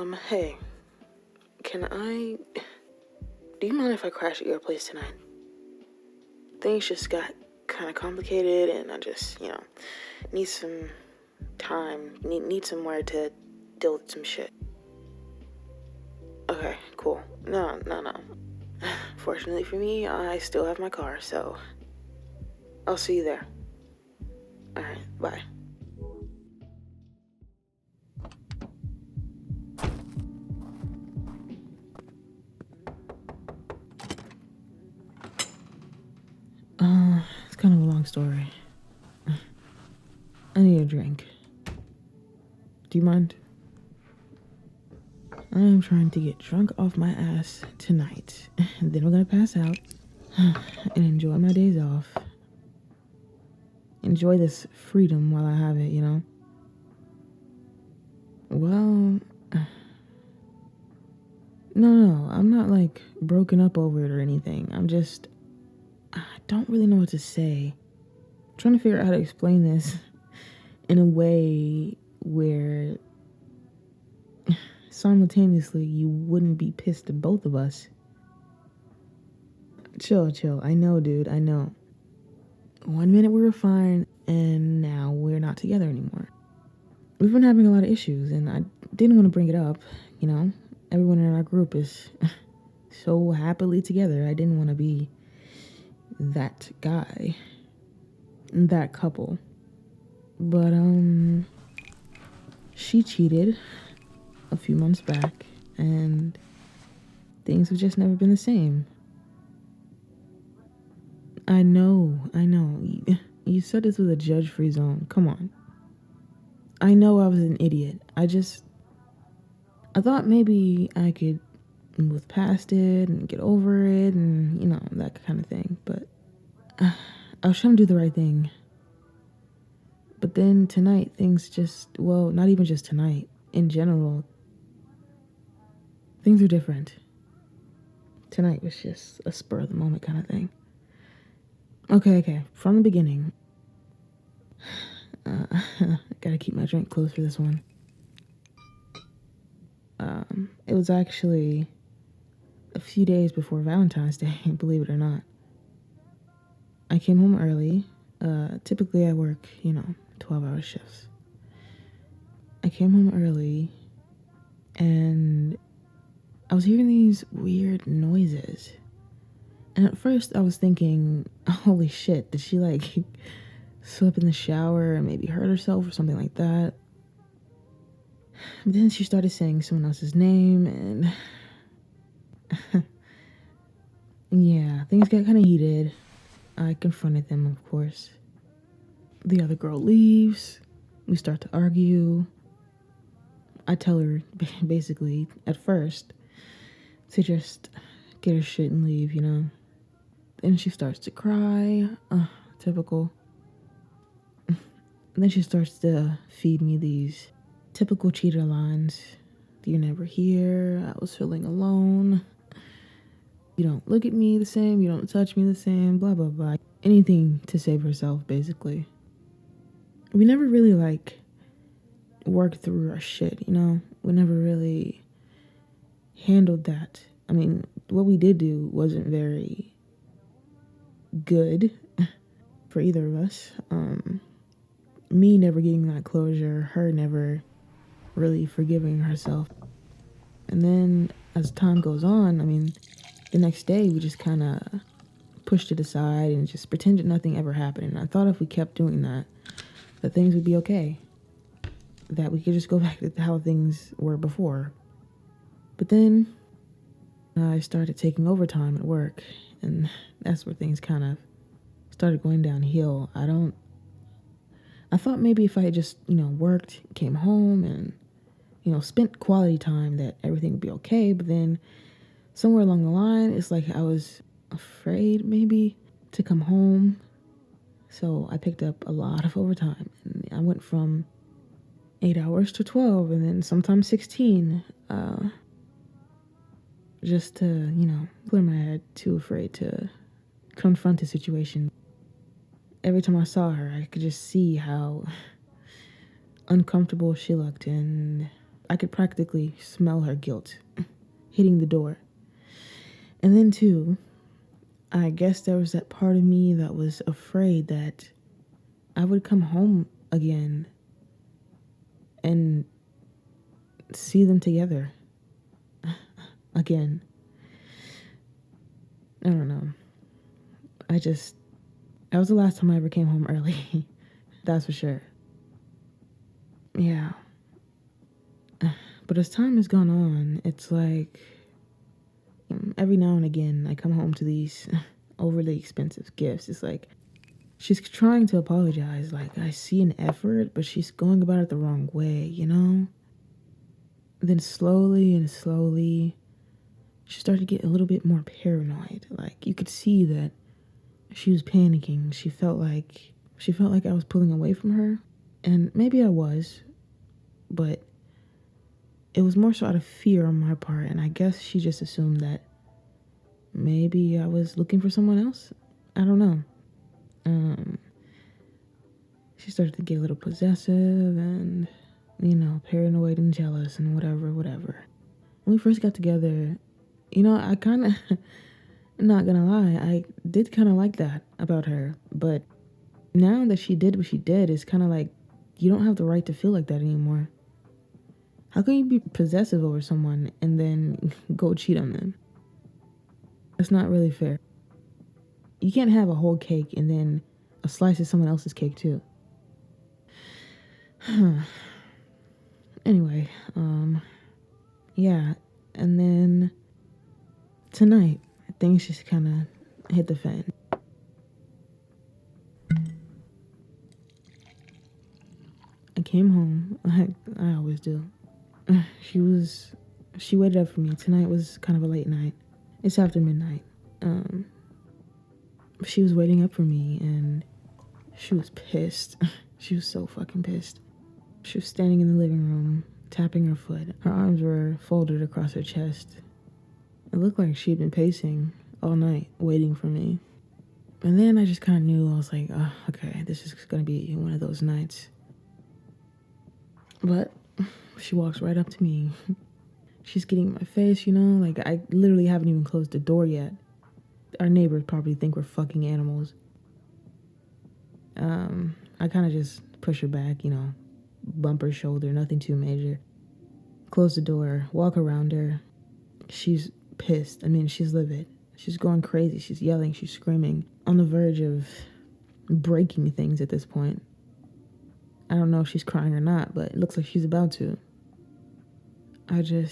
Hey, do you mind if I crash at your place tonight? Things just got kind of complicated, and I just, need some time, need somewhere to deal with some shit. Okay, cool. No. Fortunately for me, I still have my car, so I'll see you there. Alright, bye. It's kind of a long story. I need a drink. Do you mind? I am trying to get drunk off my ass tonight. And then we're gonna pass out and enjoy my days off. Enjoy this freedom while I have it, Well, no, I'm not like broken up over it or anything. I don't really know what to say. I'm trying to figure out how to explain this in a way where simultaneously you wouldn't be pissed at both of us. Chill. I know, dude, I know. 1 minute we were fine, and now we're not together anymore. We've been having a lot of issues, and I didn't want to bring it up, Everyone in our group is so happily together. I didn't want to be that guy, that couple. But, she cheated a few months back, and things have just never been the same. I know. You said this was a judge-free zone. Come on. I know I was an idiot. I thought maybe I could move past it and get over it and, that kind of thing. But I was trying to do the right thing. But then tonight, not even just tonight, in general, things are different. Tonight was just a spur of the moment kind of thing. Okay, from the beginning. Gotta keep my drink close for this one. It was actually a few days before Valentine's Day, believe it or not. I came home early. Typically I work, 12-hour shifts. I came home early, and I was hearing these weird noises. And at first I was thinking, holy shit, did she slip in the shower and maybe hurt herself or something like that? But then she started saying someone else's name, and yeah, things got kind of heated. I confronted them, of course. The other girl leaves. We start to argue. I tell her, basically, at first, to just get her shit and leave, Then she starts to cry. Typical. And then she starts to feed me these typical cheater lines. You're never here. I was feeling alone. You don't look at me the same. You don't touch me the same. Blah, blah, blah. Anything to save herself, basically. We never really, worked through our shit, We never really handled that. I mean, what we did do wasn't very good for either of us. Me never getting that closure, her never really forgiving herself. And then as time goes on, the next day we just kind of pushed it aside and just pretended nothing ever happened. And I thought if we kept doing that things would be okay, that we could just go back to how things were before. But then I started taking overtime at work, and that's where things kind of started going downhill. I thought maybe if I had just, worked, came home, and, spent quality time, that everything would be okay. But then somewhere along the line, it's like I was afraid maybe to come home. So I picked up a lot of overtime, and I went from 8 hours to 12, and then sometimes 16, just to, clear my head, too afraid to confront the situation. Every time I saw her, I could just see how uncomfortable she looked, and I could practically smell her guilt hitting the door. And then too, I guess there was that part of me that was afraid that I would come home again and see them together again. I don't know. That was the last time I ever came home early. That's for sure. Yeah. But as time has gone on, it's like every now and again I come home to these overly expensive gifts. It's like she's trying to apologize. Like, I see an effort, but she's going about it the wrong way, you know? Then slowly and slowly, she started to get a little bit more paranoid. Like, you could see that she was panicking. She felt like I was pulling away from her. And maybe I was, but it was more so out of fear on my part. And I guess she just assumed that maybe I was looking for someone else. I don't know. She started to get a little possessive and, paranoid and jealous and whatever. When we first got together, I kind of, not gonna lie, I did kind of like that about her. But now that she did what she did, it's kind of like, you don't have the right to feel like that anymore. How can you be possessive over someone and then go cheat on them? That's not really fair. You can't have a whole cake and then a slice of someone else's cake too. Anyway, yeah, and then tonight, things just kind of hit the fan. I came home, like I always do. She waited up for me. Tonight was kind of a late night. It's after midnight. She was waiting up for me, and she was pissed. She was so fucking pissed. She was standing in the living room, tapping her foot. Her arms were folded across her chest. It looked like she'd been pacing all night, waiting for me. And then I just kind of knew, I was like, oh, okay, this is going to be one of those nights. But she walks right up to me. She's getting in my face, like I literally haven't even closed the door yet. Our neighbors probably think we're fucking animals. I kind of just push her back, bump her shoulder, nothing too major. Close the door, walk around her. She's pissed. I mean, she's livid. She's going crazy. She's yelling, she's screaming. On the verge of breaking things at this point. I don't know if she's crying or not, but it looks like she's about to. The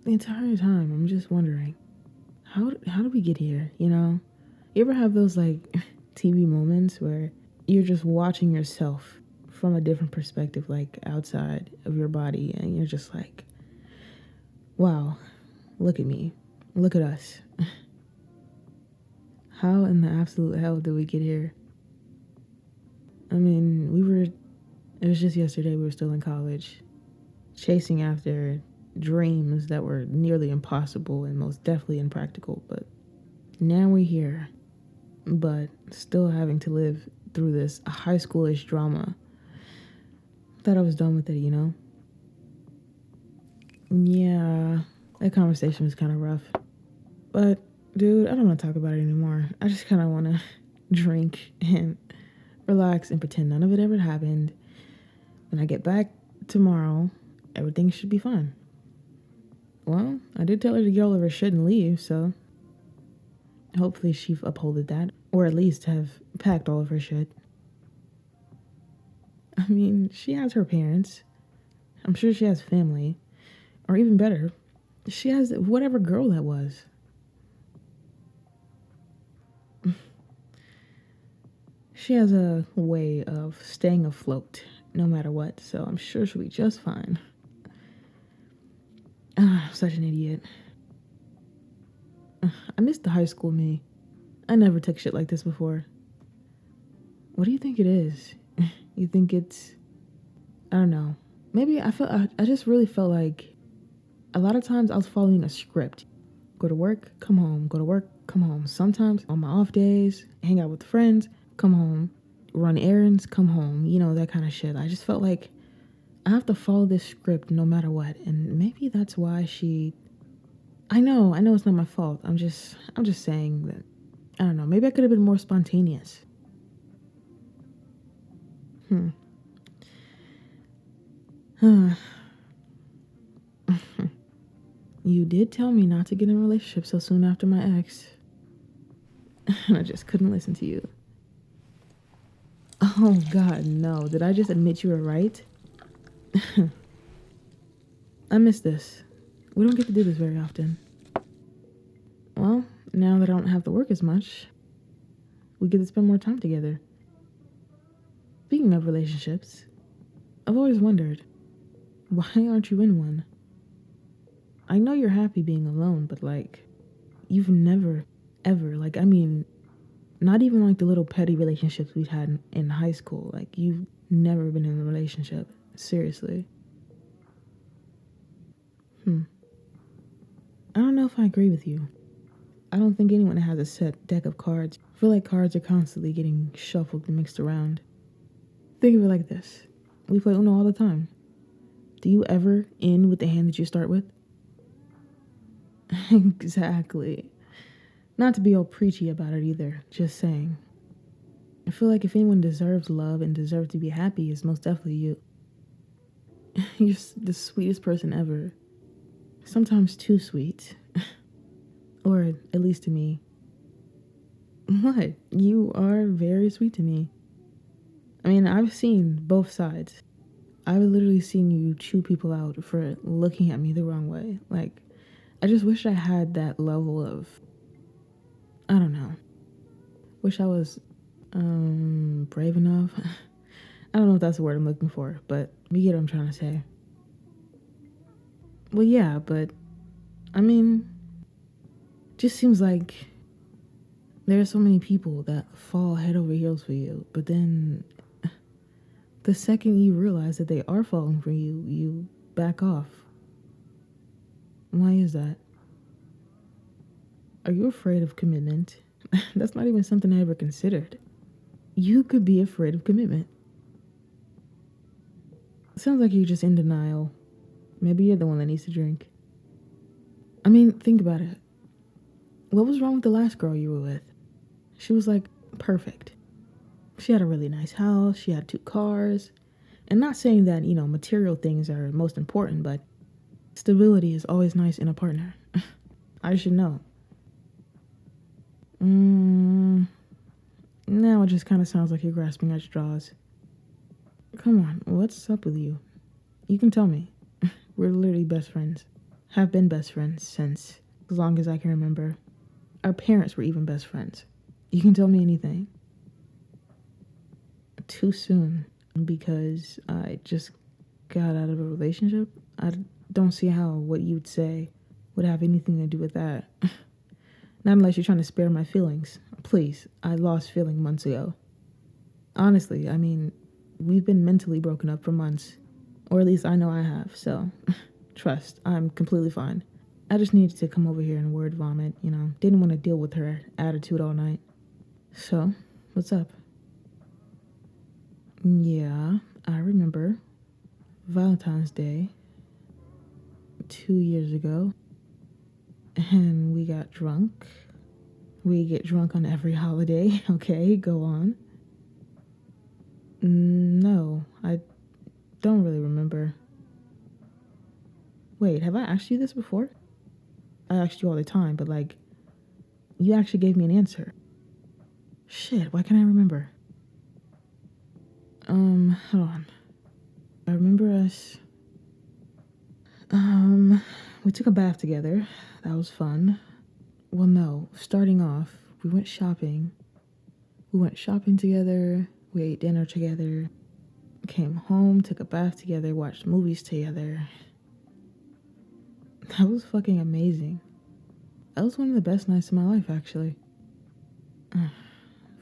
entire time, I'm just wondering, how did we get here, You ever have those, like, TV moments where you're just watching yourself from a different perspective, like, outside of your body, and you're just like, wow, look at me. Look at us. How in the absolute hell did we get here? I mean, it was just yesterday we were still in college, chasing after dreams that were nearly impossible and most definitely impractical, but now we're here, but still having to live through this high schoolish drama. Thought I was done with it, Yeah, that conversation was kind of rough, but dude, I don't want to talk about it anymore. I just kind of want to drink and relax and pretend none of it ever happened. When I get back tomorrow, everything should be fine. Well, I did tell her to get all of her shit and leave, so hopefully she upholded that, or at least have packed all of her shit. I mean, she has her parents. I'm sure she has family, or even better, she has whatever girl that was. She has a way of staying afloat no matter what, so I'm sure she'll be just fine. I'm such an idiot. I miss the high school me. I never took shit like this before. What do you think it is? You think it's, I don't know. Maybe I just really felt like a lot of times I was following a script. Go to work, come home, go to work, come home. Sometimes on my off days, hang out with friends, come home, run errands, come home, that kind of shit. I just felt like I have to follow this script no matter what, and maybe that's why she. I know it's not my fault. I'm just saying that. I don't know. Maybe I could have been more spontaneous. You did tell me not to get in a relationship so soon after my ex, and I just couldn't listen to you. Oh God, no! Did I just admit you were right? I miss this. We don't get to do this very often. Well, now that I don't have to work as much, we get to spend more time together. Speaking of relationships, I've always wondered, why aren't you in one? I know you're happy being alone, but like, you've never, ever, like, I mean, not even like the little petty relationships we've had in high school. Like, you've never been in a relationship. Seriously. I don't know if I agree with you. I don't think anyone has a set deck of cards. I feel like cards are constantly getting shuffled and mixed around. Think of it like this. We play Uno all the time. Do you ever end with the hand that you start with? Exactly. Not to be all preachy about it either, just saying. I feel like if anyone deserves love and deserves to be happy, it's most definitely you. You're the sweetest person ever. Sometimes too sweet. Or at least to me. What? You are very sweet to me. I mean, I've seen both sides. I've literally seen you chew people out for looking at me the wrong way. Like, I just wish I had that level of, I don't know. Wish I was brave enough. I don't know if that's the word I'm looking for, but you get what I'm trying to say. Well, yeah, but I mean, just seems like there are so many people that fall head over heels for you, but then the second you realize that they are falling for you, you back off. Why is that? Are you afraid of commitment? That's not even something I ever considered. You could be afraid of commitment. Sounds like you're just in denial. Maybe you're the one that needs to drink. I mean, think about it. What was wrong with the last girl you were with? She was like perfect. She had a really nice house, she had 2 cars. And not saying that, material things are most important, but stability is always nice in a partner. I should know. Now it just kind of sounds like you're grasping at straws. Come on, what's up with you? You can tell me. We're literally best friends. Have been best friends since as long as I can remember. Our parents were even best friends. You can tell me anything. Too soon, because I just got out of a relationship. I don't see how what you'd say would have anything to do with that. Not unless you're trying to spare my feelings. Please, I lost feeling months ago. Honestly, I mean, we've been mentally broken up for months. Or at least I know I have, so trust, I'm completely fine. I just needed to come over here and word vomit, Didn't want to deal with her attitude all night. So, what's up? Yeah, I remember. Valentine's Day. 2 years ago. And we got drunk. We get drunk on every holiday. Okay, go on. No, I don't really remember. Wait, have I asked you this before? I asked you all the time, but you actually gave me an answer. Shit, why can't I remember? Hold on. I remember us. We took a bath together. That was fun. Well, no, starting off, we went shopping. We went shopping together. We ate dinner together. Came home, took a bath together, watched movies together. That was fucking amazing. That was one of the best nights of my life, actually.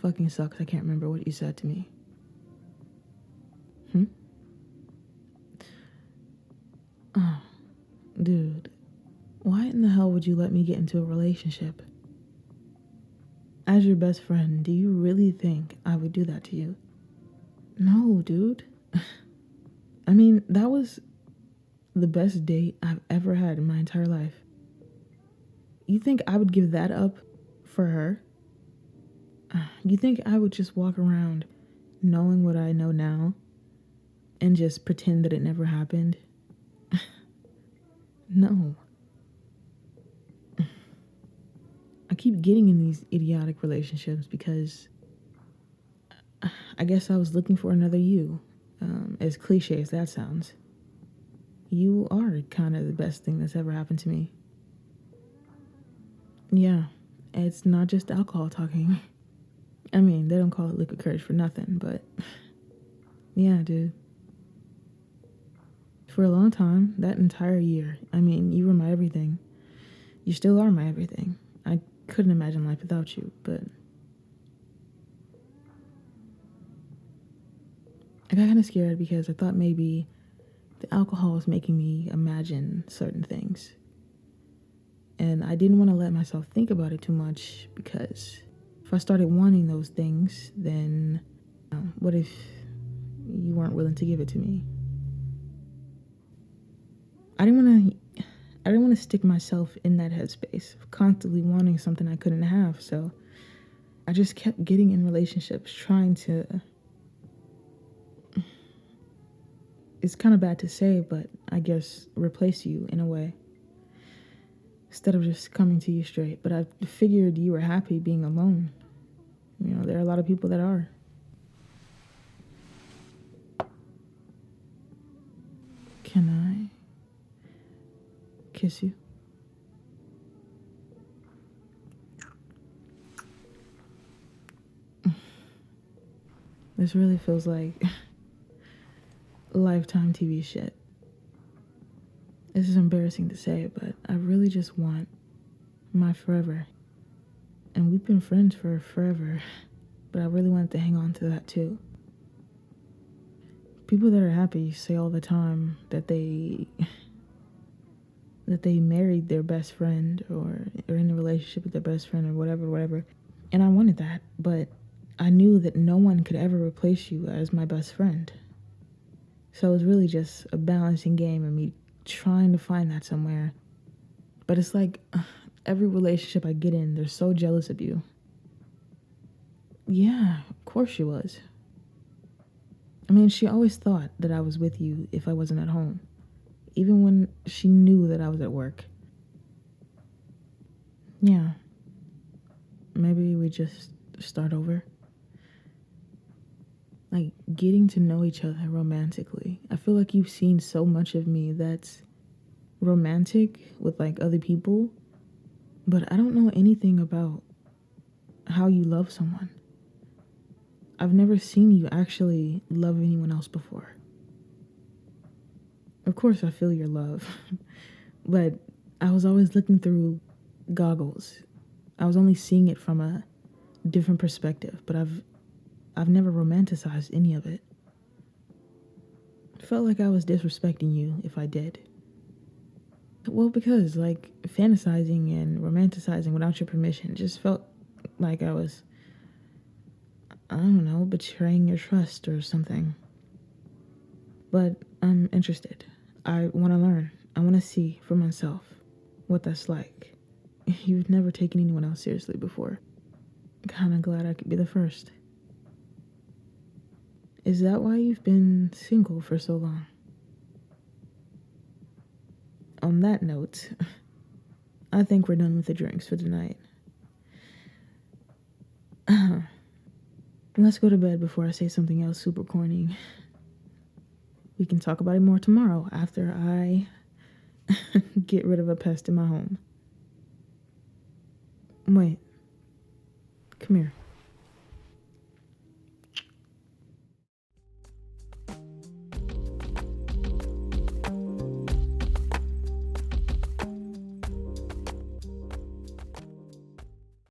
Fucking sucks. I can't remember what you said to me. Oh, dude. Why in the hell would you let me get into a relationship? As your best friend, do you really think I would do that to you? No, dude. I mean, that was the best date I've ever had in my entire life. You think I would give that up for her? You think I would just walk around knowing what I know now and just pretend that it never happened? No. I keep getting in these idiotic relationships because I guess I was looking for another you. As cliche as that sounds, you are kind of the best thing that's ever happened to me. Yeah, it's not just alcohol talking. I mean, they don't call it liquid courage for nothing, but yeah, dude. For a long time, that entire year, I mean, you were my everything. You still are my everything. I couldn't imagine life without you, but I got kind of scared because I thought maybe the alcohol was making me imagine certain things. And I didn't want to let myself think about it too much because if I started wanting those things, then what if you weren't willing to give it to me? I didn't want to stick myself in that headspace of constantly wanting something I couldn't have. So I just kept getting in relationships, trying to. It's kind of bad to say, but I guess replace you in a way. Instead of just coming to you straight. But I figured you were happy being alone. You know, there are a lot of people that are. Can I kiss you? This really feels like Lifetime TV shit. This is embarrassing to say, but I really just want my forever. And we've been friends for forever, but I really wanted to hang on to that too. People that are happy say all the time that they married their best friend or are in a relationship with their best friend or whatever. And I wanted that, but I knew that no one could ever replace you as my best friend. So it was really just a balancing game of me trying to find that somewhere. But it's like every relationship I get in, they're so jealous of you. Yeah, of course she was. I mean, she always thought that I was with you if I wasn't at home, even when she knew that I was at work. Yeah. Maybe we just start over. Like, getting to know each other romantically. I feel like you've seen so much of me that's romantic with, like, other people, but I don't know anything about how you love someone. I've never seen you actually love anyone else before. Of course, I feel your love, but I was always looking through goggles. I was only seeing it from a different perspective, but I've never romanticized any of it. It felt like I was disrespecting you if I did. Well, because, like, fantasizing and romanticizing without your permission just felt like I was, I don't know, betraying your trust or something. But I'm interested. I want to learn. I want to see for myself what that's like. You've never taken anyone else seriously before. Kind of glad I could be the first. Is that why you've been single for so long? On that note, I think we're done with the drinks for tonight. Let's go to bed before I say something else super corny. We can talk about it more tomorrow after I get rid of a pest in my home. Wait. Come here.